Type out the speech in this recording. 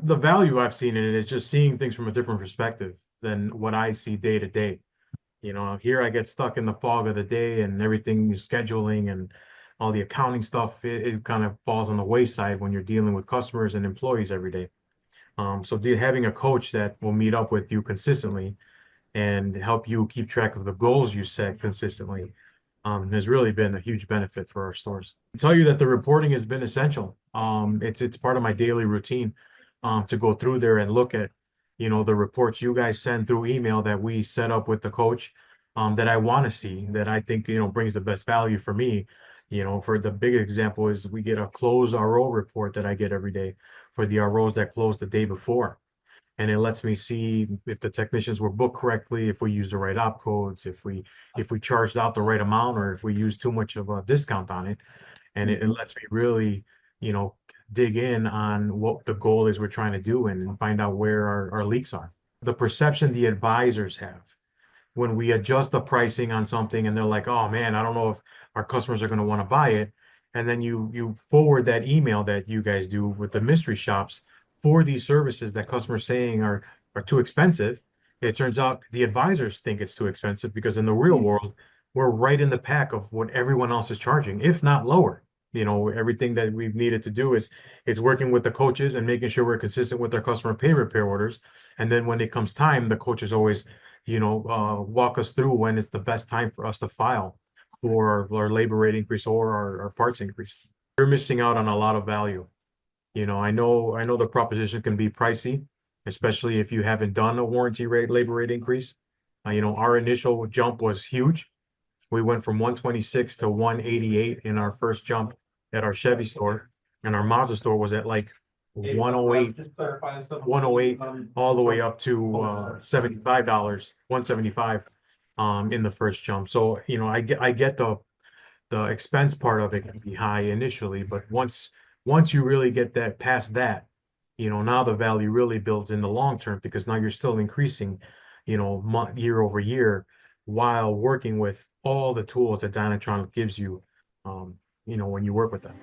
the value I've seen in it is just seeing things from a different perspective than what I see day to day. Here I get stuck in the fog of the day and everything is scheduling and all the accounting stuff. It kind of falls on the wayside when you're dealing with customers and employees every day. So having a coach that will meet up with you consistently and help you keep track of the goals you set consistently has really been a huge benefit for our stores. I tell you that the reporting has been essential. It's part of my daily routine to go through there and look at, the reports you guys send through email that we set up with the coach that I want to see, that I think, brings the best value for me. For the big example is we get a close RO report that I get every day for the ROs that closed the day before. And it lets me see if the technicians were booked correctly, if we used the right op codes, if we charged out the right amount, or if we used too much of a discount on it. And it lets me really, dig in on what the goal is we're trying to do and find out where our leaks are. The perception the advisors have when we adjust the pricing on something and they're like, oh man, I don't know if our customers are going to want to buy it. And then you forward that email that you guys do with the mystery shops for these services that customers saying are too expensive. It turns out the advisors think it's too expensive because in the real world, we're right in the pack of what everyone else is charging, if not lower. Everything that we've needed to do is working with the coaches and making sure we're consistent with our customer pay repair orders. And then when it comes time, the coaches always, walk us through when it's the best time for us to file for our labor rate increase or our parts increase. You're missing out on a lot of value. I know the proposition can be pricey, especially if you haven't done a warranty rate, labor rate increase. Our initial jump was huge. We went from 126 to 188 in our first jump at our Chevy store, and our Mazda store was at like 108, 108, all the way up to $75, 175 in the first jump. So, I get the expense part of it can be high initially, but once you really get that past that, now the value really builds in the long term because now you're still increasing, year over year while working with all the tools that Dynatron gives you, when you work with them.